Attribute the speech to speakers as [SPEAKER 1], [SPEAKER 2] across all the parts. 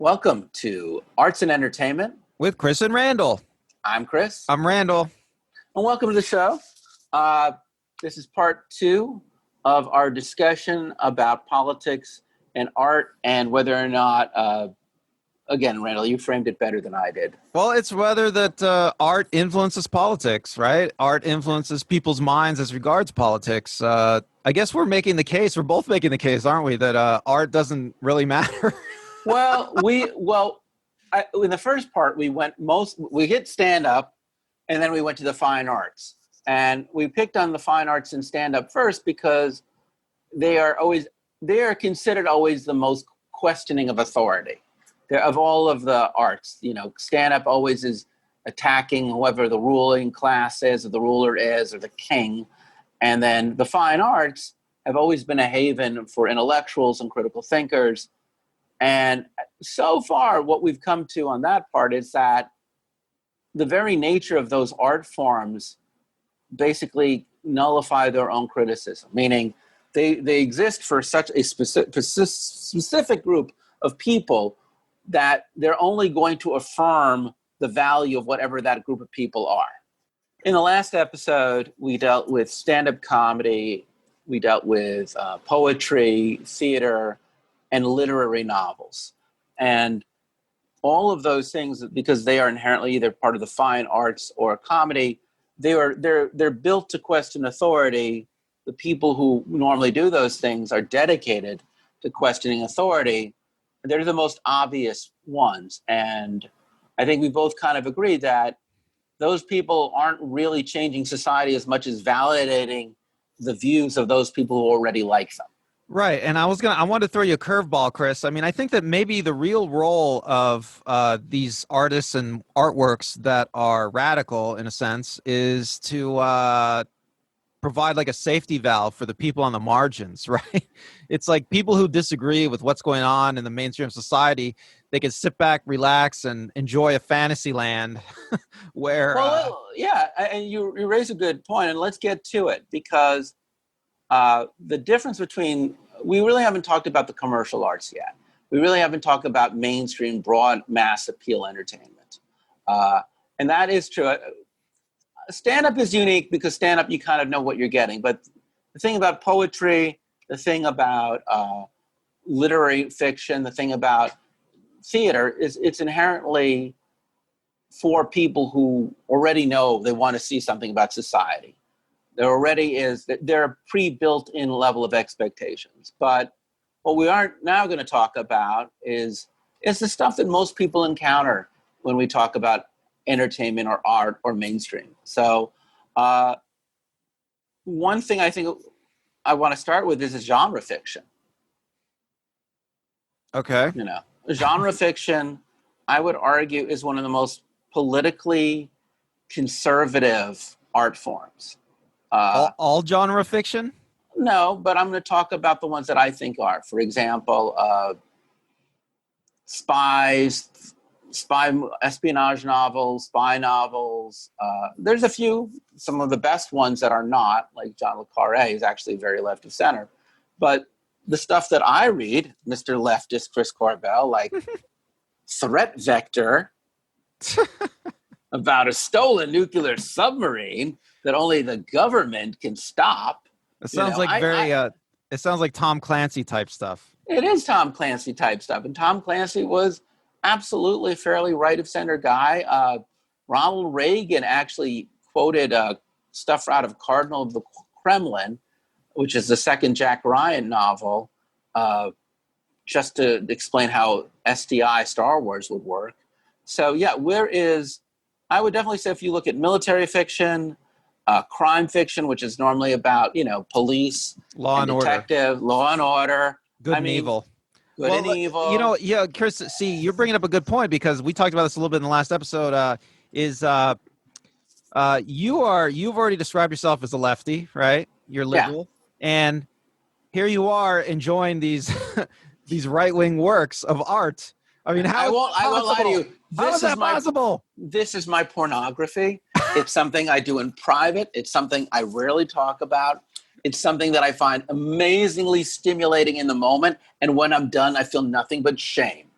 [SPEAKER 1] Welcome to Arts and Entertainment
[SPEAKER 2] with Chris and Randall.
[SPEAKER 1] I'm Chris.
[SPEAKER 2] I'm Randall.
[SPEAKER 1] And welcome to the show. This is part 2 of our discussion about politics and art and whether or not, again, Randall, you framed it better than I did.
[SPEAKER 2] Well, it's whether that art influences politics, right? Art influences people's minds as regards politics. I guess we're making the case, we're both making the case, aren't we, that art doesn't really matter?
[SPEAKER 1] In the first part, we hit stand-up, and then we went to the fine arts. And we picked on the fine arts and stand-up first because they are considered always the most questioning of authority. Of all of the arts, stand-up always is attacking whoever the ruling class is, or the ruler is, or the king. And then the fine arts have always been a haven for intellectuals and critical thinkers. And so far, what we've come to on that part is that the very nature of those art forms basically nullify their own criticism, meaning they exist for such a specific group of people that they're only going to affirm the value of whatever that group of people are. In the last episode, we dealt with stand-up comedy, we dealt with poetry, theater, and literary novels. And all of those things, because they are inherently either part of the fine arts or comedy, they're built to question authority. The people who normally do those things are dedicated to questioning authority. They're the most obvious ones. And I think we both kind of agree that those people aren't really changing society as much as validating the views of those people who already like them.
[SPEAKER 2] Right, and I wanted to throw you a curveball, Chris. I mean, I think that maybe the real role of these artists and artworks that are radical, in a sense, is to provide like a safety valve for the people on the margins, right? It's like people who disagree with what's going on in the mainstream society, they can sit back, relax, and enjoy a fantasy land where...
[SPEAKER 1] and you raise a good point, and let's get to it, because the difference between, we really haven't talked about the commercial arts yet. We really haven't talked about mainstream, broad, mass appeal entertainment. And that is true. Stand-up is unique because stand-up, you kind of know what you're getting. But the thing about poetry, the thing about literary fiction, the thing about theater is it's inherently for people who already know they want to see something about society. There already is, there are pre-built-in level of expectations. But what we aren't now going to talk about is the stuff that most people encounter when we talk about entertainment or art or mainstream. So one thing I think I want to start with is genre fiction.
[SPEAKER 2] Okay.
[SPEAKER 1] Genre fiction, I would argue, is one of the most politically conservative art forms.
[SPEAKER 2] All genre fiction?
[SPEAKER 1] No, but I'm going to talk about the ones that I think are. For example, spy espionage novels, spy novels. There's a few, some of the best ones that are not, like John le Carré is actually very left of center. But the stuff that I read, Mr. Leftist Chris Corbell, like Threat Vector, about a stolen nuclear submarine that only the government can stop.
[SPEAKER 2] It sounds it sounds like Tom Clancy type stuff.
[SPEAKER 1] It is Tom Clancy type stuff. And Tom Clancy was absolutely a fairly right of center guy. Ronald Reagan actually quoted stuff out of Cardinal of the Kremlin, which is the second Jack Ryan novel, just to explain how SDI Star Wars would work. So yeah, I would definitely say if you look at military fiction, crime fiction, which is normally about, police,
[SPEAKER 2] law and
[SPEAKER 1] detective,
[SPEAKER 2] order.
[SPEAKER 1] Law and order.
[SPEAKER 2] Good and evil.
[SPEAKER 1] Good and evil.
[SPEAKER 2] Chris, see, you're bringing up a good point because we talked about this a little bit in the last episode, you've already described yourself as a lefty, right? You're liberal. Yeah. And here you are enjoying these these right-wing works of art. I mean, I won't lie to you. How is that possible?
[SPEAKER 1] This is my pornography. It's something I do in private. It's something I rarely talk about. It's something that I find amazingly stimulating in the moment. And when I'm done, I feel nothing but shame.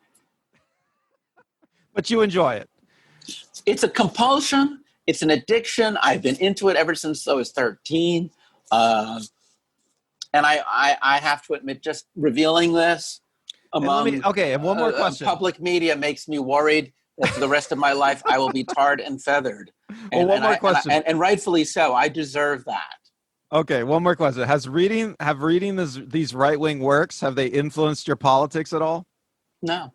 [SPEAKER 2] But you enjoy it.
[SPEAKER 1] It's a compulsion. It's an addiction. I've been into it ever since I was 13. And I have to admit, just revealing this among
[SPEAKER 2] and one more question.
[SPEAKER 1] Public media makes me worried that for the rest of my life I will be tarred and feathered.
[SPEAKER 2] Well, one more question.
[SPEAKER 1] And rightfully so. I deserve that.
[SPEAKER 2] Okay, one more question. Have reading these right-wing works, have they influenced your politics at all?
[SPEAKER 1] No,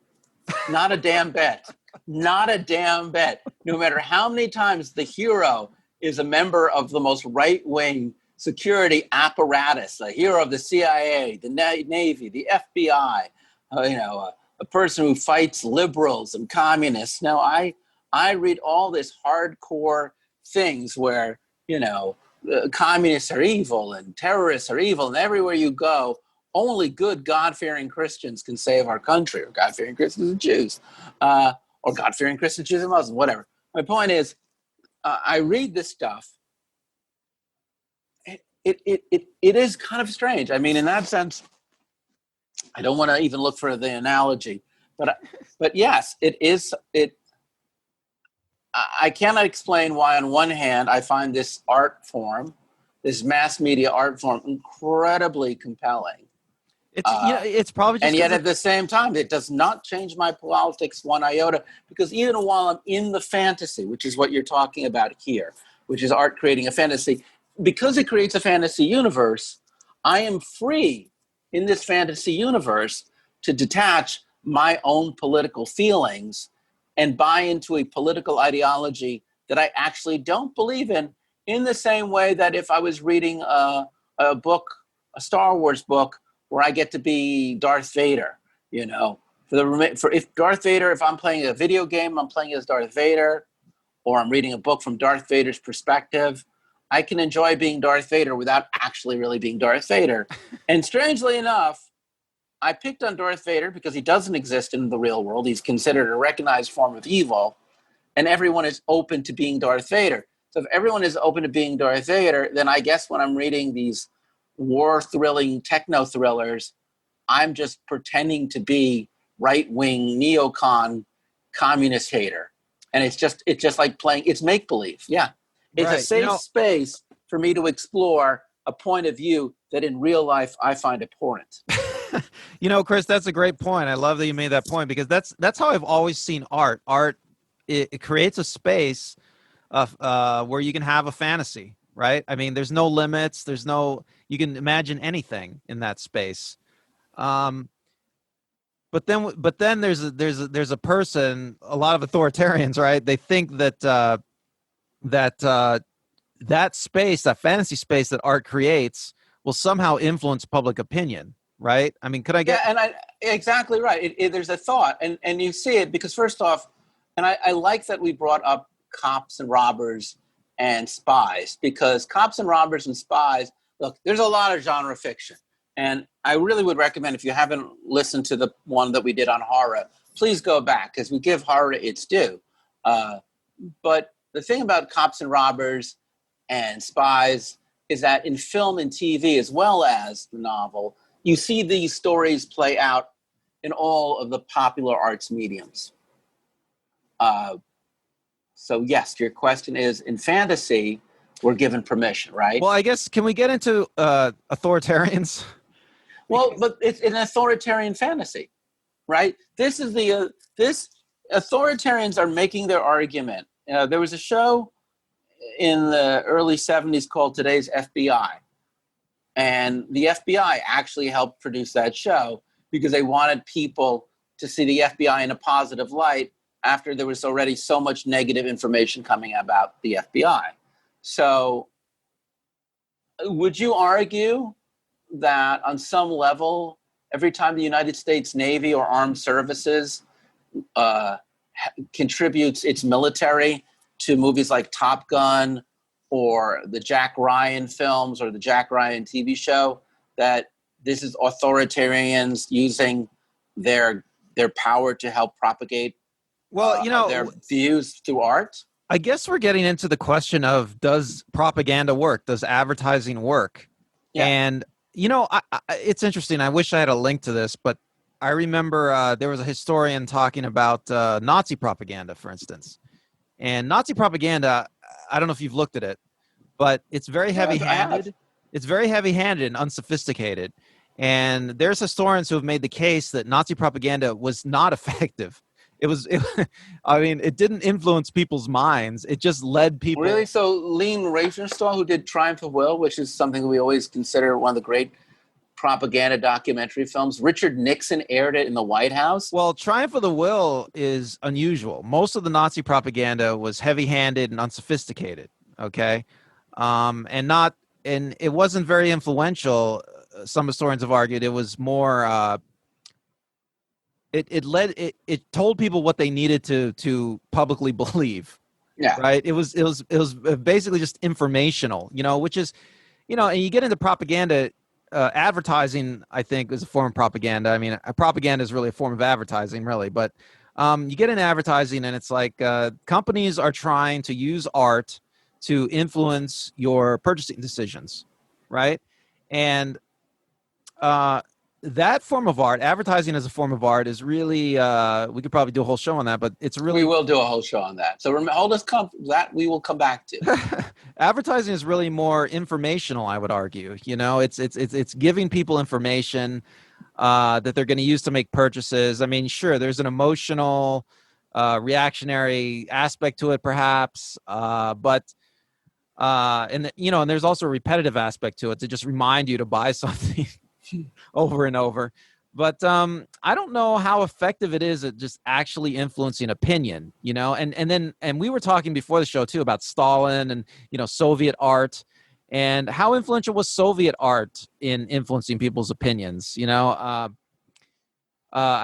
[SPEAKER 1] not a damn bit. Not a damn bit. No matter how many times the hero is a member of the most right-wing security apparatus, a hero of the CIA, the Navy, the FBI, a person who fights liberals and communists. Now, I read all this hardcore things where, communists are evil and terrorists are evil, and everywhere you go, only good God-fearing Christians can save our country, or God-fearing Christians and Jews, or God-fearing Christians, Jews and Muslims, whatever. My point is, I read this stuff. It is kind of strange. I mean, in that sense, I don't want to even look for the analogy, but yes, it is. I cannot explain why, on one hand, I find this art form, this mass media art form, incredibly compelling.
[SPEAKER 2] It's probably just,
[SPEAKER 1] and yet at the same time, it does not change my politics one iota, because even while I'm in the fantasy, which is what you're talking about here, which is art creating a fantasy, because it creates a fantasy universe, I am free in this fantasy universe to detach my own political feelings and buy into a political ideology that I actually don't believe in the same way that if I was reading a book, a Star Wars book, where I get to be Darth Vader, if I'm playing a video game, I'm playing as Darth Vader, or I'm reading a book from Darth Vader's perspective, I can enjoy being Darth Vader without actually really being Darth Vader. And strangely enough, I picked on Darth Vader because he doesn't exist in the real world. He's considered a recognized form of evil, and everyone is open to being Darth Vader. So if everyone is open to being Darth Vader, then I guess when I'm reading these war-thrilling techno-thrillers, I'm just pretending to be right-wing neocon communist hater. And it's just like playing, it's make-believe. Yeah. It's a safe space for me to explore a point of view that in real life I find abhorrent.
[SPEAKER 2] Chris, that's a great point. I love that you made that point, because that's how I've always seen art. Art, it creates a space of where you can have a fantasy, right? I mean, there's no limits. You can imagine anything in that space. But then there's a person, a lot of authoritarians, right? They think that that space, that fantasy space that art creates, will somehow influence public opinion, right? I mean, could I get?
[SPEAKER 1] Yeah, exactly right. There's a thought, and you see it because, first off, and I like that we brought up cops and robbers and spies, because cops and robbers and spies, look, there's a lot of genre fiction. And I really would recommend, if you haven't listened to the one that we did on horror, please go back, because we give horror its due. But the thing about cops and robbers and spies is that in film and TV, as well as the novel, you see these stories play out in all of the popular arts mediums. So yes, your question is, in fantasy, we're given permission, right?
[SPEAKER 2] Well, I guess, can we get into authoritarians?
[SPEAKER 1] Well, but it's an authoritarian fantasy, right? This authoritarians are making their argument. There was a show in the early 70s called Today's FBI. And the FBI actually helped produce that show because they wanted people to see the FBI in a positive light after there was already so much negative information coming about the FBI. So would you argue that on some level, every time the United States Navy or Armed Services contributes its military to movies like Top Gun or the Jack Ryan films or the Jack Ryan TV show, that this is authoritarians using their power to help propagate their views through art?
[SPEAKER 2] I guess we're getting into the question of, does propaganda work? Does advertising work? Yeah. And, it's interesting. I wish I had a link to this, but I remember there was a historian talking about Nazi propaganda, for instance. And Nazi propaganda, I don't know if you've looked at it, but it's very
[SPEAKER 1] I have.
[SPEAKER 2] heavy-handed. It's very heavy-handed and unsophisticated. And there's historians who have made the case that Nazi propaganda was not effective. I mean, it didn't influence people's minds. It just led people.
[SPEAKER 1] Really? So Lean Riefenstahl, who did Triumph of Will, which is something we always consider one of the great propaganda documentary films. Richard Nixon aired it in the White House.
[SPEAKER 2] Well, Triumph of the Will is unusual. Most of the Nazi propaganda was heavy-handed and unsophisticated. Okay, and it wasn't very influential. Some historians have argued it was more. It told people what they needed to publicly believe.
[SPEAKER 1] Yeah.
[SPEAKER 2] Right. It was basically just informational. Which is, and you get into propaganda. Advertising, I think, is a form of propaganda. I mean, propaganda is really a form of advertising, really. But you get into advertising, and it's like companies are trying to use art to influence your purchasing decisions, right? And that form of art, advertising as a form of art, is really we could probably do a whole show on that, but it's really,
[SPEAKER 1] we will do a whole show on that. So hold us that we will come back to.
[SPEAKER 2] Advertising is really more informational, I would argue. It's giving people information that they're going to use to make purchases. I mean, sure, there's an emotional reactionary aspect to it, perhaps, but and there's also a repetitive aspect to it to just remind you to buy something over and over. But I don't know how effective it is at just actually influencing opinion, and we were talking before the show too about Stalin and Soviet art, and how influential was Soviet art in influencing people's opinions. I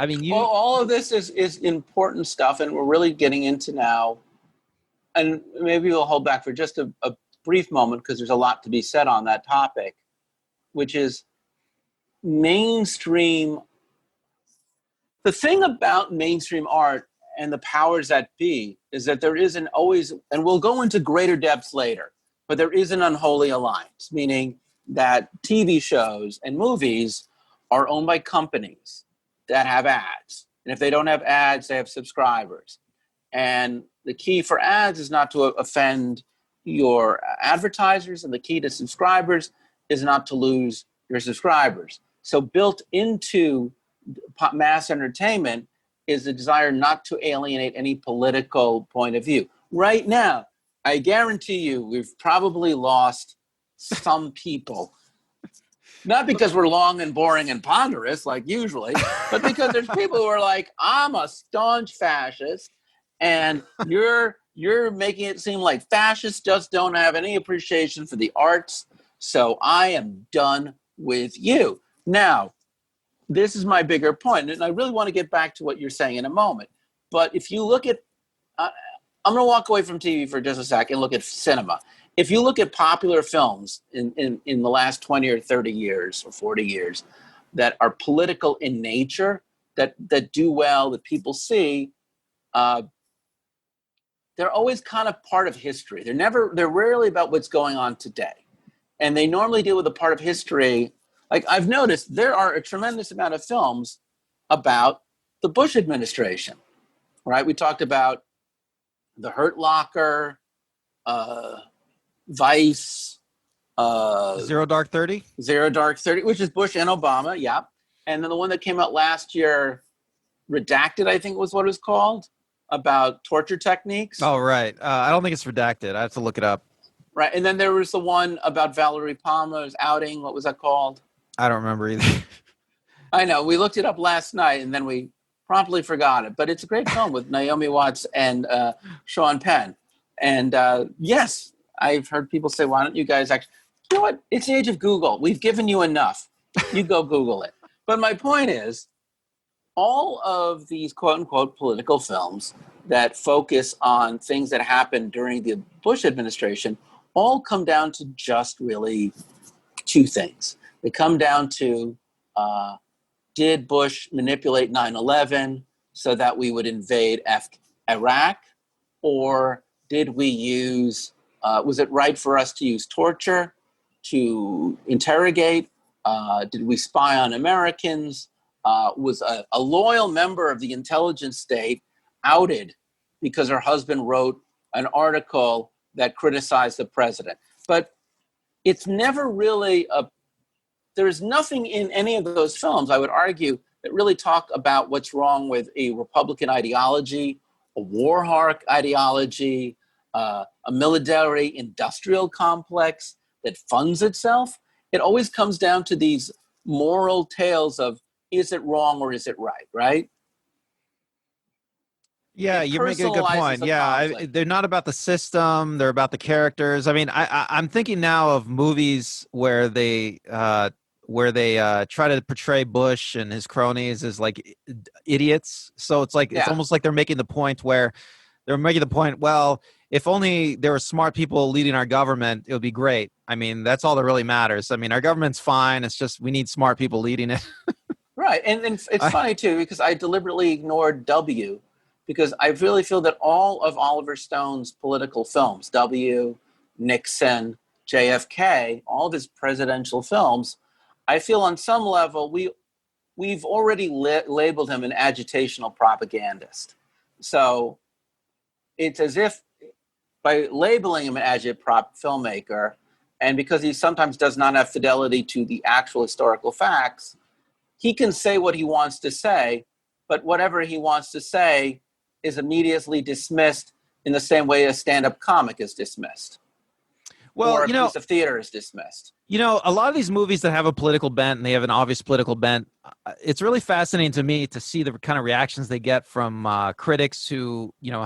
[SPEAKER 2] mean,
[SPEAKER 1] well, all of this is important stuff, and we're really getting into now, and maybe we'll hold back for just a brief moment because there's a lot to be said on that topic, which is mainstream. The thing about mainstream art and the powers that be is that there isn't always, and we'll go into greater depths later, but there is an unholy alliance, meaning that TV shows and movies are owned by companies that have ads. And if they don't have ads, they have subscribers. And the key for ads is not to offend your advertisers, and the key to subscribers is not to lose your subscribers. So built into mass entertainment is the desire not to alienate any political point of view. Right now, I guarantee you we've probably lost some people. Not because we're long and boring and ponderous like usually, but because there's people who are like, I'm a staunch fascist, and you're making it seem like fascists just don't have any appreciation for the arts, so I am done with you. Now, this is my bigger point, and I really want to get back to what you're saying in a moment. But if you look at, I'm going to walk away from TV for just a second and look at cinema. If you look at popular films in the last 20 or 30 years or 40 years that are political in nature, that do well, that people see, they're always kind of part of history. They're rarely about what's going on today. And they normally deal with a part of history. Like I've noticed there are a tremendous amount of films about the Bush administration, right? We talked about The Hurt Locker, Vice,
[SPEAKER 2] Zero Dark 30,
[SPEAKER 1] which is Bush and Obama, yeah. And then the one that came out last year, Redacted, I think was what it was called, about torture techniques.
[SPEAKER 2] Oh, right. I don't think it's Redacted. I have to look it up.
[SPEAKER 1] Right. And then there was the one about Valerie Palmer's outing. What was that called?
[SPEAKER 2] I don't remember either.
[SPEAKER 1] I know. We looked it up last night and then we promptly forgot it. But it's a great film with Naomi Watts and Sean Penn. And yes, I've heard people say, why don't you guys actually... You know what? It's the age of Google. We've given you enough. You go Google it. But my point is, all of these quote-unquote political films that focus on things that happened during the Bush administration all come down to just really two things. They come down to, did Bush manipulate 9/11 so that we would invade Iraq? Or did we use, was it right for us to use torture to interrogate? Did we spy on Americans? was a loyal member of the intelligence state, outed because her husband wrote an article that criticized the president. But it's never really there's nothing in any of those films, I would argue, that really talk about what's wrong with a Republican ideology, a war hawk ideology, a military industrial complex that funds itself. It always comes down to these moral tales of, is it wrong or is it right, right?
[SPEAKER 2] Yeah,
[SPEAKER 1] It
[SPEAKER 2] you're making a good
[SPEAKER 1] personalizes
[SPEAKER 2] point.
[SPEAKER 1] the
[SPEAKER 2] Yeah,
[SPEAKER 1] conflict.
[SPEAKER 2] they're not about the system; they're about the characters. I mean, I'm thinking now of movies where they try to portray Bush and his cronies as like idiots. So it's like it's
[SPEAKER 1] Yeah.
[SPEAKER 2] almost like they're making the point where they're making the point. Well, if only there were smart people leading our government, it would be great. I mean, that's all that really matters. I mean, our government's fine. It's just we need smart people leading it.
[SPEAKER 1] Right. And it's funny, too, because I deliberately ignored W, because I really feel that all of Oliver Stone's political films, W, Nixon, JFK, all of his presidential films, I feel on some level we've already labeled him an agitational propagandist. So it's as if by labeling him an agitprop filmmaker, and because he sometimes does not have fidelity to the actual historical facts, he can say what he wants to say, but whatever he wants to say is immediately dismissed in the same way a stand-up comic is dismissed.
[SPEAKER 2] Well,
[SPEAKER 1] or a piece of theater is dismissed.
[SPEAKER 2] You know, a lot of these movies that have a political bent and they have an obvious political bent, it's really fascinating to me to see the kind of reactions they get from critics who, you know,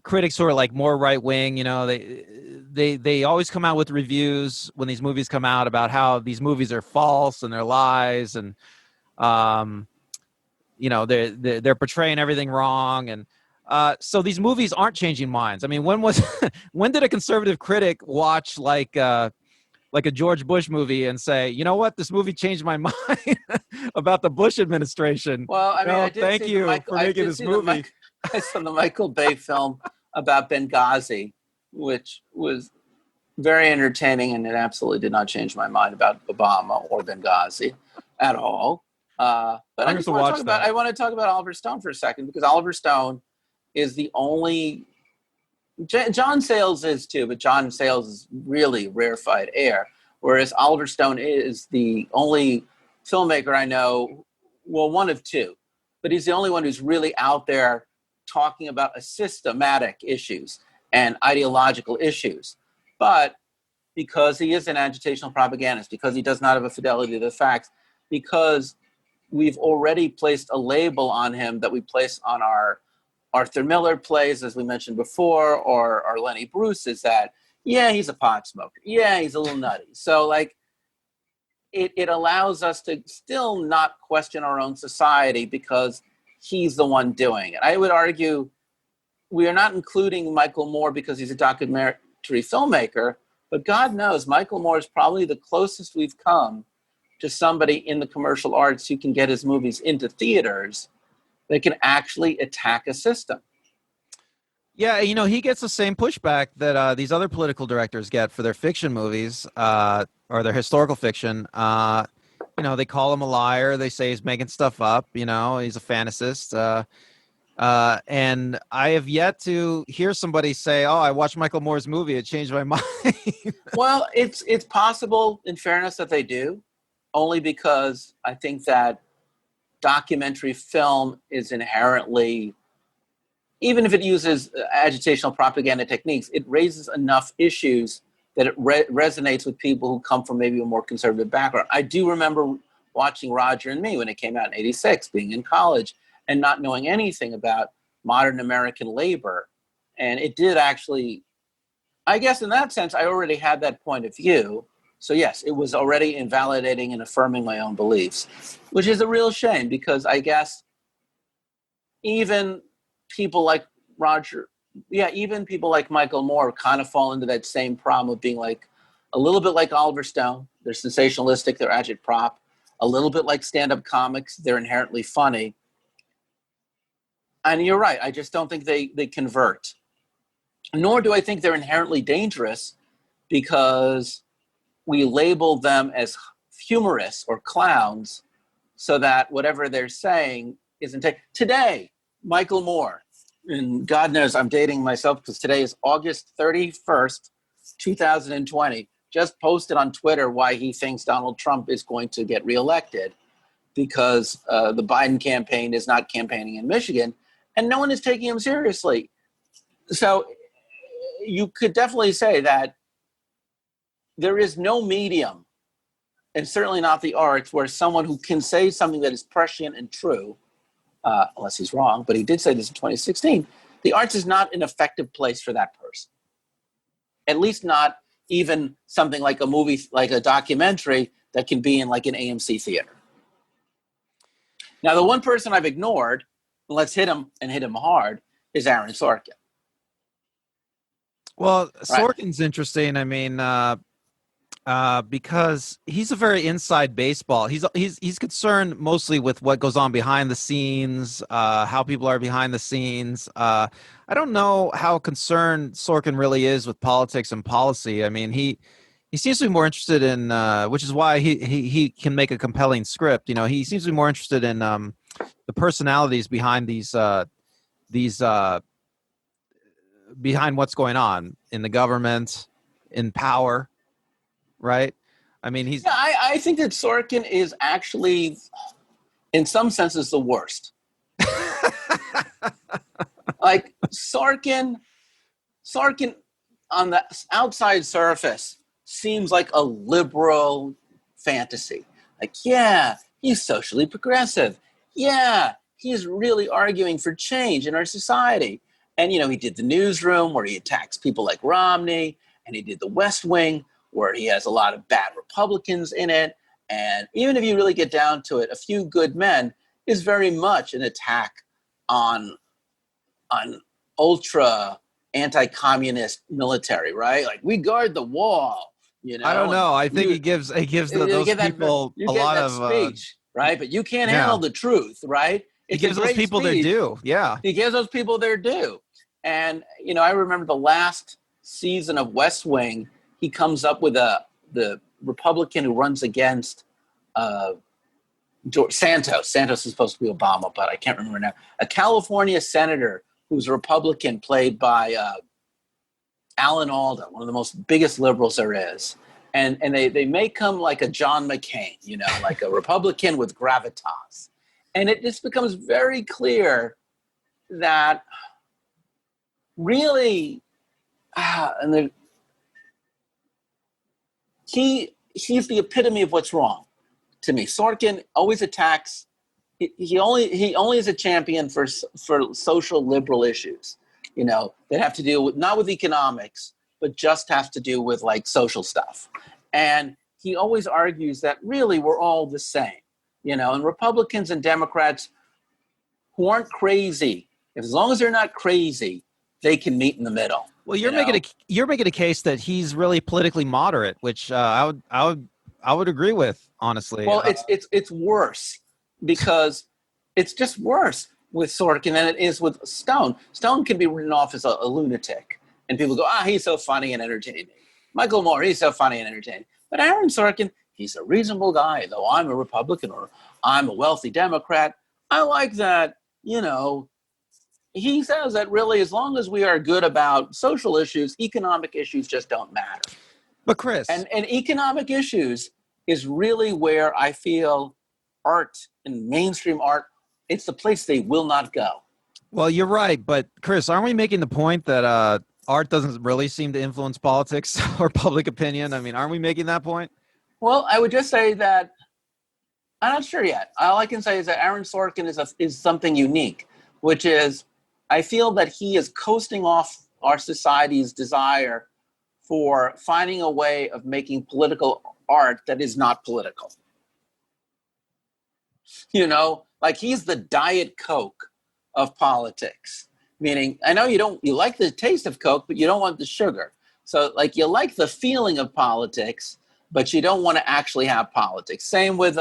[SPEAKER 2] critics who are like more right wing. You know, they always come out with reviews when these movies come out about how these movies are false and they're lies, and you know, they're portraying everything wrong. And so these movies aren't changing minds. I mean, when did a conservative critic watch like a George Bush movie and say, you know what, this movie changed my mind about the Bush administration?
[SPEAKER 1] Well, I mean,
[SPEAKER 2] no,
[SPEAKER 1] I did
[SPEAKER 2] thank
[SPEAKER 1] see
[SPEAKER 2] you for making this movie.
[SPEAKER 1] I saw the Michael Bay film about Benghazi, which was very entertaining, and it absolutely did not change my mind about Obama or Benghazi at all. But I just want to talk about. I want to talk about Oliver Stone for a second, because Oliver Stone is the only. John Sayles is too, but John Sayles is really rarefied air, whereas Oliver Stone is the only filmmaker I know. Well, one of two, but he's the only one who's really out there talking about a systematic issues and ideological issues. But because he is an agitational propagandist, because he does not have a fidelity to the facts, because we've already placed a label on him that we place on our Arthur Miller plays, as we mentioned before, or our Lenny Bruce, is that, yeah, he's a pot smoker. Yeah, he's a little nutty. So, like, it allows us to still not question our own society because he's the one doing it. I would argue we are not including Michael Moore because he's a documentary filmmaker, but God knows Michael Moore is probably the closest we've come to somebody in the commercial arts who can get his movies into theaters that can actually attack a system.
[SPEAKER 2] Yeah, you know, he gets the same pushback that these other political directors get for their fiction movies or their historical fiction. You know, they call him a liar. They say he's making stuff up. You know, he's a fantasist. And I have yet to hear somebody say, "Oh, I watched Michael Moore's movie. It changed my mind."
[SPEAKER 1] Well, it's possible, in fairness, that they do, only because I think that documentary film is inherently, even if it uses agitational propaganda techniques, it raises enough issues that it resonates with people who come from maybe a more conservative background. I do remember watching Roger and Me when it came out in '86, being in college and not knowing anything about modern American labor. And it did actually, I guess in that sense, I already had that point of view. So yes, it was already invalidating and affirming my own beliefs, which is a real shame, because I guess even people like even people like Michael Moore kind of fall into that same problem of being like a little bit like Oliver Stone. They're sensationalistic, they're agitprop. A little bit like stand-up comics, they're inherently funny. And you're right, I just don't think they convert. Nor do I think they're inherently dangerous, because we label them as humorists or clowns so that whatever they're saying isn't today, Michael Moore, and God knows I'm dating myself because today is August 31st, 2020, just posted on Twitter why he thinks Donald Trump is going to get reelected because the Biden campaign is not campaigning in Michigan, and no one is taking him seriously. So you could definitely say that there is no medium, and certainly not the arts, where someone who can say something that is prescient and true, unless he's wrong, but he did say this in 2016, the arts is not an effective place for that person. At least not even something like a movie, like a documentary that can be in like an AMC theater. Now, the one person I've ignored, and let's hit him and hit him hard, is Aaron Sorkin.
[SPEAKER 2] Well, Sorkin's interesting. I mean, because he's a very inside baseball. He's concerned mostly with what goes on behind the scenes, how people are behind the scenes. I don't know how concerned Sorkin really is with politics and policy. I mean, he seems to be more interested in, which is why he can make a compelling script. You know, he seems to be more interested in the personalities behind these behind what's going on in the government, in power. Right? I mean, he's... Yeah,
[SPEAKER 1] I think that Sorkin is actually, in some senses, the worst. Like, Sorkin on the outside surface seems like a liberal fantasy. Like, yeah, he's socially progressive. Yeah, he's really arguing for change in our society. And, you know, he did The Newsroom, where he attacks people like Romney, and he did The West Wing, where he has a lot of bad Republicans in it. And even if you really get down to it, A Few Good Men is very much an attack on ultra anti-communist military, right? Like, we guard the wall, you know.
[SPEAKER 2] I don't know. I think he gives those people a lot of
[SPEAKER 1] speech, right? But you can't handle the truth, right?
[SPEAKER 2] He gives those people their due. Yeah.
[SPEAKER 1] He gives those people their due. And, you know, I remember the last season of West Wing, he comes up with the Republican who runs against Santos. Santos is supposed to be Obama, but I can't remember now. A California senator who's a Republican, played by Alan Alda, one of the most biggest liberals there is. And they make him like a John McCain, you know, like a Republican with gravitas. And it just becomes very clear that really, he's the epitome of what's wrong to me. Sorkin always attacks. He only is a champion for social liberal issues, you know, that have to do with not with economics, but just have to do with like social stuff. And he always argues that really we're all the same, you know, and Republicans and Democrats who aren't crazy, as long as they're not crazy, they can meet in the middle.
[SPEAKER 2] Well, you're making a case that he's really politically moderate, which I would agree with, honestly.
[SPEAKER 1] Well, it's worse, because it's just worse with Sorkin than it is with Stone. Stone can be written off as a lunatic, and people go, he's so funny and entertaining. Michael Moore, he's so funny and entertaining. But Aaron Sorkin, he's a reasonable guy, though I'm a Republican or I'm a wealthy Democrat. I like that, you know. He says that really, as long as we are good about social issues, economic issues just don't matter.
[SPEAKER 2] But Chris,
[SPEAKER 1] and economic issues is really where I feel art and mainstream art, it's the place they will not go.
[SPEAKER 2] Well, you're right, but Chris, aren't we making the point that art doesn't really seem to influence politics or public opinion? I mean, aren't we making that point?
[SPEAKER 1] Well, I would just say that I'm not sure yet. All I can say is that Aaron Sorkin is something unique, which is, I feel that he is coasting off our society's desire for finding a way of making political art that is not political. You know, like he's the Diet Coke of politics. Meaning, I know you like the taste of Coke, but you don't want the sugar. So like you like the feeling of politics, but you don't want to actually have politics. Same with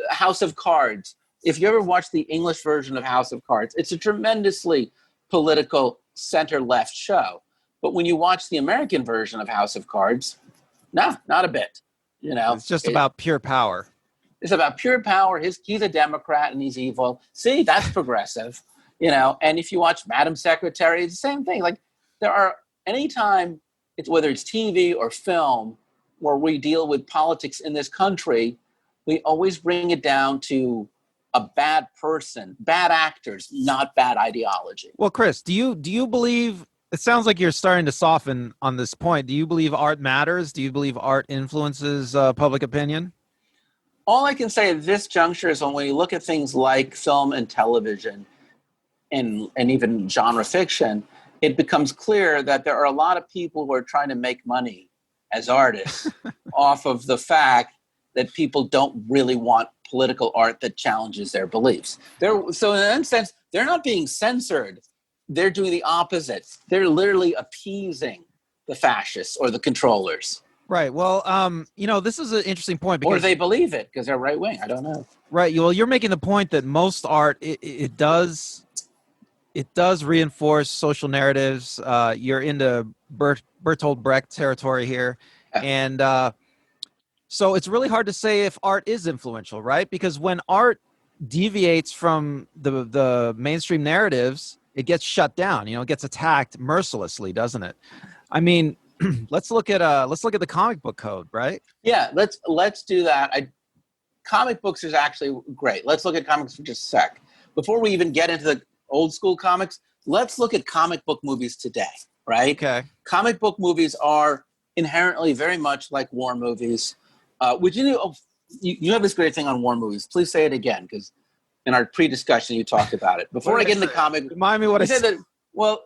[SPEAKER 1] House of Cards. If you ever watch the English version of House of Cards, it's a tremendously political center-left show. But when you watch the American version of House of Cards, no, not a bit. You know,
[SPEAKER 2] It's just about pure power.
[SPEAKER 1] It's about pure power. He's a Democrat and he's evil. See, that's progressive. You know, and if you watch Madam Secretary, it's the same thing. Like there are anytime whether it's TV or film where we deal with politics in this country, we always bring it down to a bad person, bad actors, not bad ideology.
[SPEAKER 2] Well, Chris, do you believe? It sounds like you're starting to soften on this point. Do you believe art matters? Do you believe art influences public opinion?
[SPEAKER 1] All I can say at this juncture is when you look at things like film and television and even genre fiction, it becomes clear that there are a lot of people who are trying to make money as artists off of the fact that people don't really want political art that challenges their beliefs. So in that sense, they're not being censored. They're doing the opposite. They're literally appeasing the fascists or the controllers.
[SPEAKER 2] Right. Well, this is an interesting point.
[SPEAKER 1] Or they believe it because they're right wing. I don't know.
[SPEAKER 2] Right. Well, you're making the point that most art, it does reinforce social narratives. You're into Bertolt Brecht territory here. Yeah. And so it's really hard to say if art is influential, right? Because when art deviates from the mainstream narratives, it gets shut down. It gets attacked mercilessly, doesn't it? I mean, let's look at the comic book code, right?
[SPEAKER 1] Yeah, let's do that. Comic books is actually great. Let's look at comics for just a sec. Before we even get into the old school comics, let's look at comic book movies today, right?
[SPEAKER 2] Okay.
[SPEAKER 1] Comic book movies are inherently very much like war movies. You have this great thing on war movies. Please say it again, because in our pre-discussion you talked about it. Before I get into comic,
[SPEAKER 2] remind me what I said.
[SPEAKER 1] Well,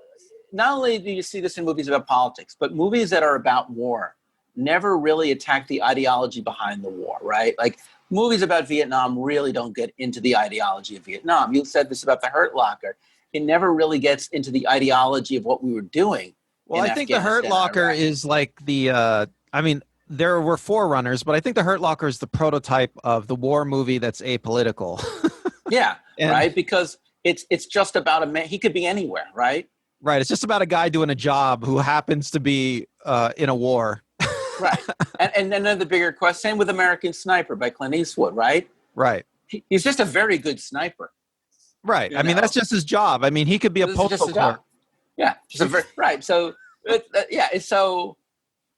[SPEAKER 1] not only do you see this in movies about politics, but movies that are about war never really attack the ideology behind the war, right? Like movies about Vietnam really don't get into the ideology of Vietnam. You said this about The Hurt Locker. It never really gets into the ideology of what we were doing.
[SPEAKER 2] Well, I think The Hurt Locker is like there were forerunners, but I think The Hurt Locker is the prototype of the war movie that's apolitical.
[SPEAKER 1] Yeah, right? Because it's just about a man. He could be anywhere, right?
[SPEAKER 2] Right. It's just about a guy doing a job who happens to be in a war.
[SPEAKER 1] Right. And then the bigger question, same with American Sniper by Clint Eastwood, right?
[SPEAKER 2] Right.
[SPEAKER 1] He's just a very good sniper.
[SPEAKER 2] Right. I mean, that's just his job. I mean, he could be a postal clerk.
[SPEAKER 1] Yeah. Right. So, it's so,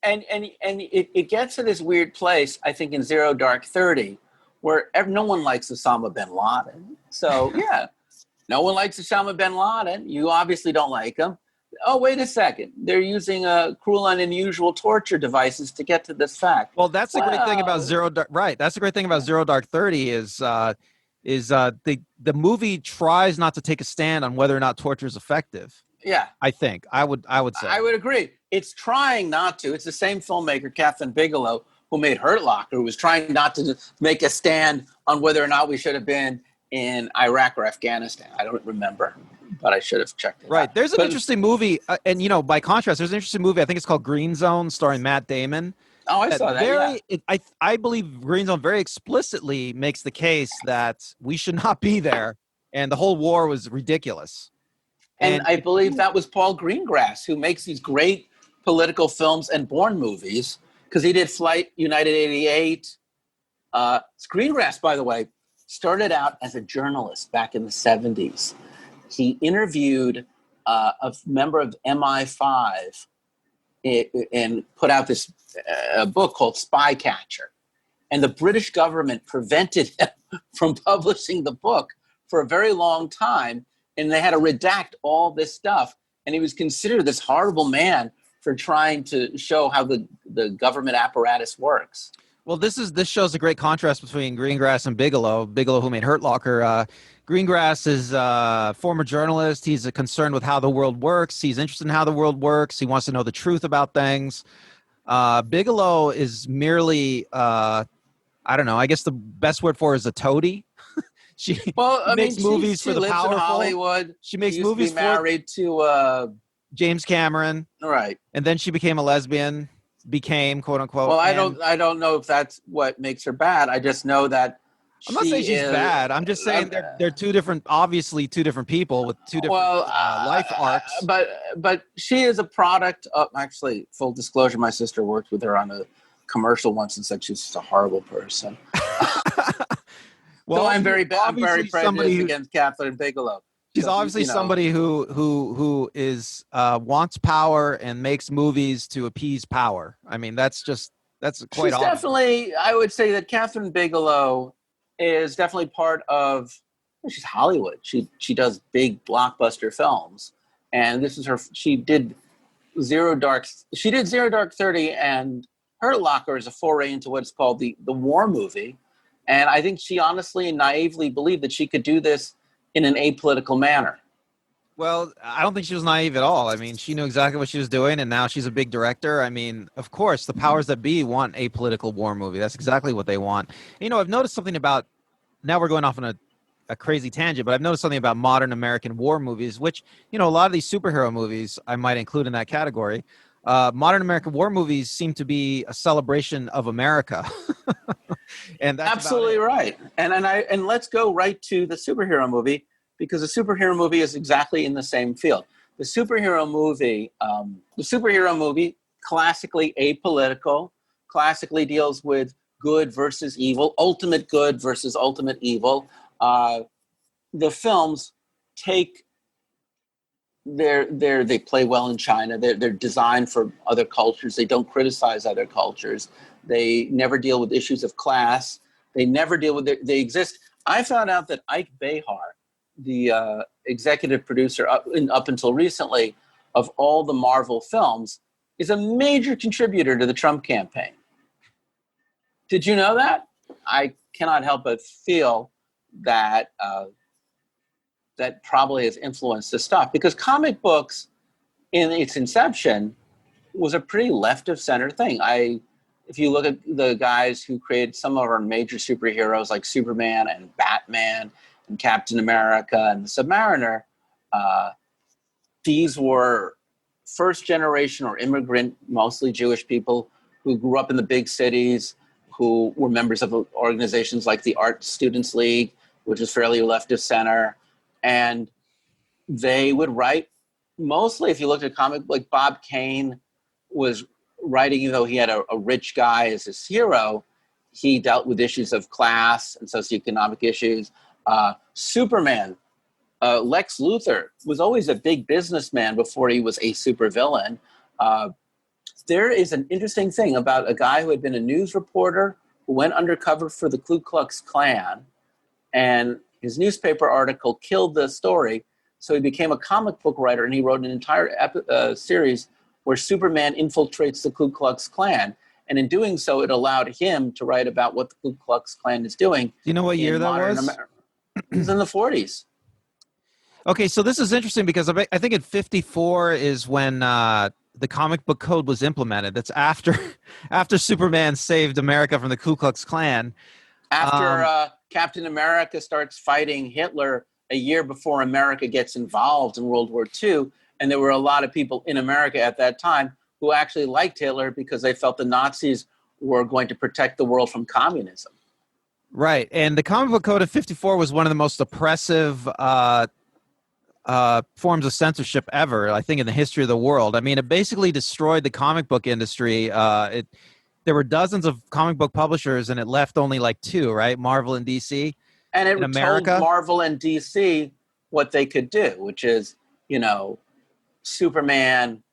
[SPEAKER 1] and it gets to this weird place, I think, in Zero Dark 30, where no one likes Osama bin Laden. So, yeah. No one likes Osama bin Laden. You obviously don't like him. Oh, wait a second. They're using cruel and unusual torture devices to get to this fact.
[SPEAKER 2] Well, that's the great thing about Zero Dark. Right. That's the great thing about Zero Dark 30 is the movie tries not to take a stand on whether or not torture is effective.
[SPEAKER 1] Yeah.
[SPEAKER 2] I think I would say.
[SPEAKER 1] I would agree. It's trying not to. It's the same filmmaker, Kathryn Bigelow, who made Hurt Locker, who was trying not to make a stand on whether or not we should have been in Iraq or Afghanistan. I don't remember, but I should have checked it out.
[SPEAKER 2] Right. There's an interesting movie, and by contrast, there's an interesting movie. I think it's called Green Zone, starring Matt Damon.
[SPEAKER 1] Oh, I saw that.
[SPEAKER 2] I believe Green Zone very explicitly makes the case that we should not be there, and the whole war was ridiculous.
[SPEAKER 1] And I believe that was Paul Greengrass, who makes these great political films and Bourne movies, because he did Flight United 88. Greengrass, by the way, started out as a journalist back in the 70s. He interviewed a member of MI5 and put out this book called Spycatcher. And the British government prevented him from publishing the book for a very long time. And they had to redact all this stuff. And he was considered this horrible man for trying to show how the government apparatus works.
[SPEAKER 2] Well, this shows a great contrast between Greengrass and Bigelow. Bigelow, who made Hurt Locker. Greengrass is a former journalist. He's concerned with how the world works. He's interested in how the world works. He wants to know the truth about things. Bigelow is merely, I don't know, I guess the best word for it is a toady. She makes movies for the powerful.
[SPEAKER 1] In Hollywood.
[SPEAKER 2] She makes movies
[SPEAKER 1] to be married to
[SPEAKER 2] James Cameron.
[SPEAKER 1] Right.
[SPEAKER 2] And then she became a lesbian. Became quote unquote.
[SPEAKER 1] Well, I don't know if that's what makes her bad. I just know that
[SPEAKER 2] I'm not saying she's bad. I'm just saying they're two different people with two different life arcs.
[SPEAKER 1] But she is a product of, actually, full disclosure, my sister worked with her on commercial once and said she's just a horrible person.
[SPEAKER 2] Well,
[SPEAKER 1] so I'm very
[SPEAKER 2] obviously
[SPEAKER 1] prejudiced against Kathryn Bigelow.
[SPEAKER 2] She's
[SPEAKER 1] So,
[SPEAKER 2] obviously somebody who is wants power and makes movies to appease power. I mean, that's quite
[SPEAKER 1] she's
[SPEAKER 2] obvious.
[SPEAKER 1] definitely, I would say that Kathryn Bigelow is definitely part of, she's Hollywood. She does big blockbuster films. And this is she did Zero Dark 30, and Hurt Locker is a foray into what's called the war movie. And I think she honestly and naively believed that she could do this in an apolitical manner.
[SPEAKER 2] Well, I don't think she was naive at all. I mean, she knew exactly what she was doing, and now she's a big director. I mean, of course, the powers that be want a political war movie. That's exactly what they want. You know, I've noticed something about, now we're going off on a crazy tangent, but I've noticed something about modern American war movies, which, you know, a lot of these superhero movies I might include in that category. Modern American war movies seem to be a celebration of America. And that's
[SPEAKER 1] absolutely right. And let's go right to the superhero movie, because the superhero movie is exactly in the same field. The superhero movie, classically apolitical, classically deals with good versus evil, ultimate good versus ultimate evil. The films take they play well in China. They're designed for other cultures. They don't criticize other cultures. They never deal with issues of class. They never deal with they exist. I found out that Ike Behar, the executive producer up until recently of all the Marvel films, is a major contributor to the Trump campaign. Did you know that? I cannot help but feel that that probably has influenced the stuff, because comic books in its inception was a pretty left of center thing. If you look at the guys who created some of our major superheroes like Superman and Batman and Captain America and the Submariner, these were first generation or immigrant, mostly Jewish people who grew up in the big cities, who were members of organizations like the Art Students League, which is fairly left of center. And they would write, mostly if you looked at comic, like Bob Kane was writing, even though he had a rich guy as his hero, he dealt with issues of class and socioeconomic issues. Superman, Lex Luthor, was always a big businessman before he was a supervillain. There is an interesting thing about a guy who had been a news reporter who went undercover for the Ku Klux Klan, and his newspaper article killed the story, so he became a comic book writer, and he wrote an entire series where Superman infiltrates the Ku Klux Klan. And in doing so, it allowed him to write about what the Ku Klux Klan is doing.
[SPEAKER 2] Do you know what year that was?
[SPEAKER 1] It was in the 40s.
[SPEAKER 2] Okay, so this is interesting because I think in 54 is when the comic book code was implemented. That's after Superman saved America from the Ku Klux Klan.
[SPEAKER 1] After Captain America starts fighting Hitler a year before America gets involved in World War II, and there were a lot of people in America at that time who actually liked Hitler because they felt the Nazis were going to protect the world from communism.
[SPEAKER 2] Right, and the comic book code of 54 was one of the most oppressive forms of censorship ever, I think, in the history of the world. I mean, it basically destroyed the comic book industry. There were dozens of comic book publishers, and it left only like two, right? Marvel and DC.
[SPEAKER 1] And it
[SPEAKER 2] in America
[SPEAKER 1] told Marvel and DC what they could do, which is, Superman,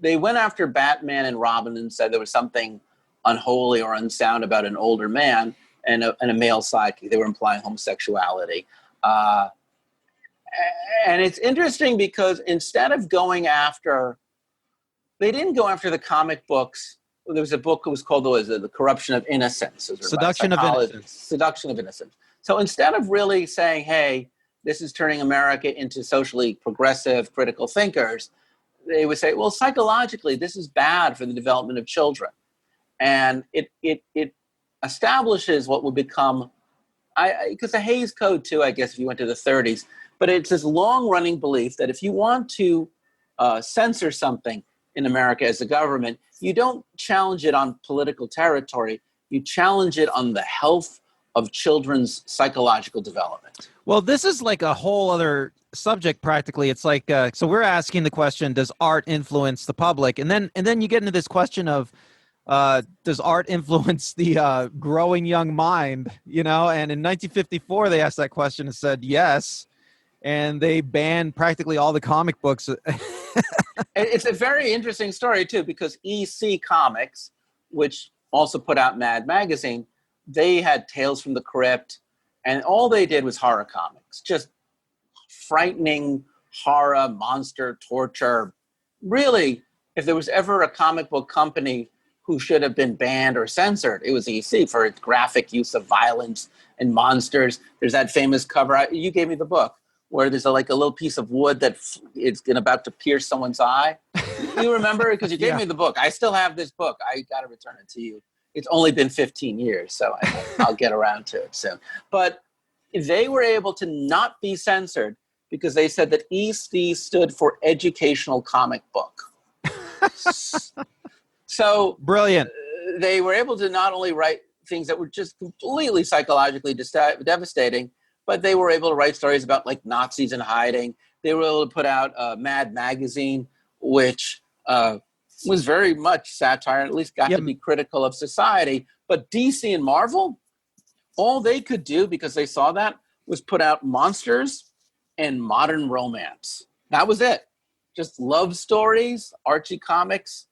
[SPEAKER 1] they went after Batman and Robin and said there was something unholy or unsound about an older man and a male sidekick. They were implying homosexuality. And it's interesting because instead of they didn't go after the comic books. There was a book that was called The Corruption of Innocence.
[SPEAKER 2] Seduction of Innocence.
[SPEAKER 1] Seduction of Innocence. So instead of really saying, hey, this is turning America into socially progressive, critical thinkers, they would say, well, psychologically, this is bad for the development of children. And it establishes what would become, because the Hays Code, too, I guess, if you went to the 30s, but it's this long-running belief that if you want to censor something in America as a government, you don't challenge it on political territory. You challenge it on the health of children's psychological development.
[SPEAKER 2] Well, this is like a whole other subject practically. It's like, so we're asking the question, does art influence the public? And then you get into this question of does art influence the growing young mind? You know, and in 1954 they asked that question and said yes, and they banned practically all the comic books.
[SPEAKER 1] It's a very interesting story too, because EC Comics, which also put out Mad Magazine, they had Tales from the Crypt, and all they did was horror comics, just frightening horror, monster, torture. Really, if there was ever a comic book company who should have been banned or censored, it was EC for its graphic use of violence and monsters. There's that famous cover. You gave me the book where there's like a little piece of wood that it's about to pierce someone's eye. You remember? Because you gave me the book. I still have this book. I got to return it to you. It's only been 15 years, so I'll get around to it soon. But they were able to not be censored because they said that EC stood for Educational Comic Book. So
[SPEAKER 2] brilliant.
[SPEAKER 1] They were able to not only write things that were just completely psychologically devastating, but they were able to write stories about like Nazis in hiding. They were able to put out Mad Magazine, which was very much satire, at least got to be critical of society. But DC and Marvel, all they could do, because they saw that, was put out monsters and modern romance. That was it. Just love stories, Archie comics,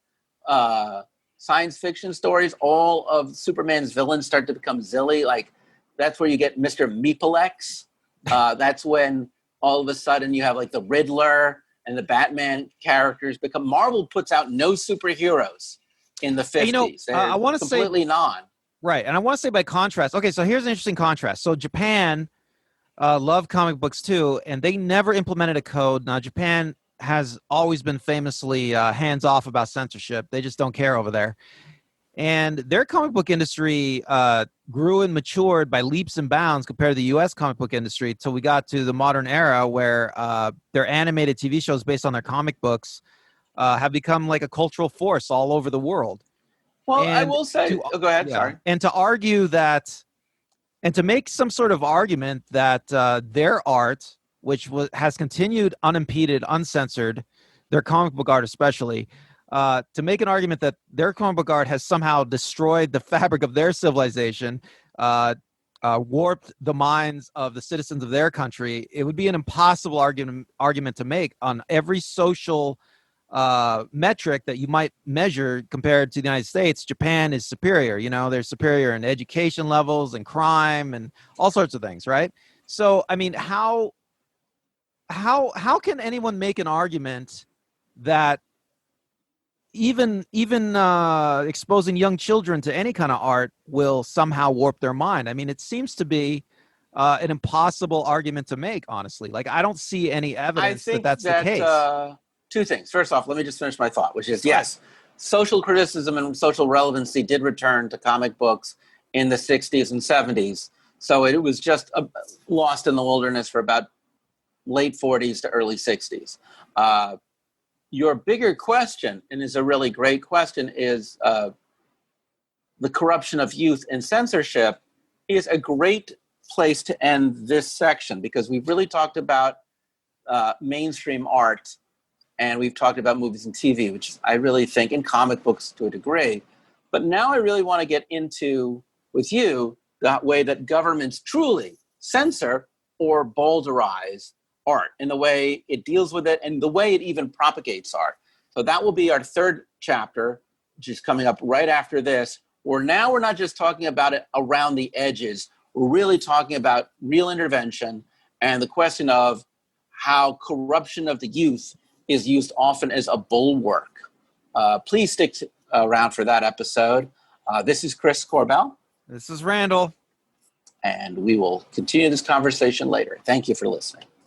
[SPEAKER 1] science fiction stories. All of Superman's villains start to become silly. Like, that's where you get Mr. Meeplex. That's when all of a sudden you have like the Riddler and the Batman characters become. Marvel puts out no superheroes in the 50s.
[SPEAKER 2] You know, I want to say
[SPEAKER 1] completely non.
[SPEAKER 2] Right, and I want to say by contrast. Okay, so here's an interesting contrast. So Japan loved comic books too, and they never implemented a code. Now Japan has always been famously hands off about censorship. They just don't care over there. And their comic book industry grew and matured by leaps and bounds compared to the U.S. comic book industry until we got to the modern era where their animated TV shows based on their comic books have become like a cultural force all over the world.
[SPEAKER 1] Well,
[SPEAKER 2] And
[SPEAKER 1] I will say, go ahead, sorry.
[SPEAKER 2] And to argue that, and to make some sort of argument that their art, which has continued unimpeded, uncensored, their comic book art especially, to make an argument that their comic book art has somehow destroyed the fabric of their civilization, warped the minds of the citizens of their country, it would be an impossible argument to make on every social metric that you might measure compared to the United States. Japan is superior. You know, they're superior in education levels and crime and all sorts of things, right? So, I mean, how can anyone make an argument that even exposing young children to any kind of art will somehow warp their mind? I mean, it seems to be an impossible argument to make, honestly. Like, I don't see any evidence that that's the case.
[SPEAKER 1] Two things. First off, let me just finish my thought, which is, yes, social criticism and social relevancy did return to comic books in the 60s and 70s. So it was just lost in the wilderness for about late 40s to early 60s. Your bigger question, and is a really great question, is the corruption of youth and censorship is a great place to end this section, because we've really talked about mainstream art, and we've talked about movies and TV, which I really think, in comic books to a degree. But now I really want to get into, with you, the way that governments truly censor or boulderize art, in the way it deals with it and the way it even propagates art. So that will be our third chapter, which is coming up right after this, where now we're not just talking about it around the edges. We're really talking about real intervention and the question of how corruption of the youth is used often as a bulwark. Please stick around for that episode. This is Chris Corbell.
[SPEAKER 2] This is Randall.
[SPEAKER 1] And we will continue this conversation later. Thank you for listening.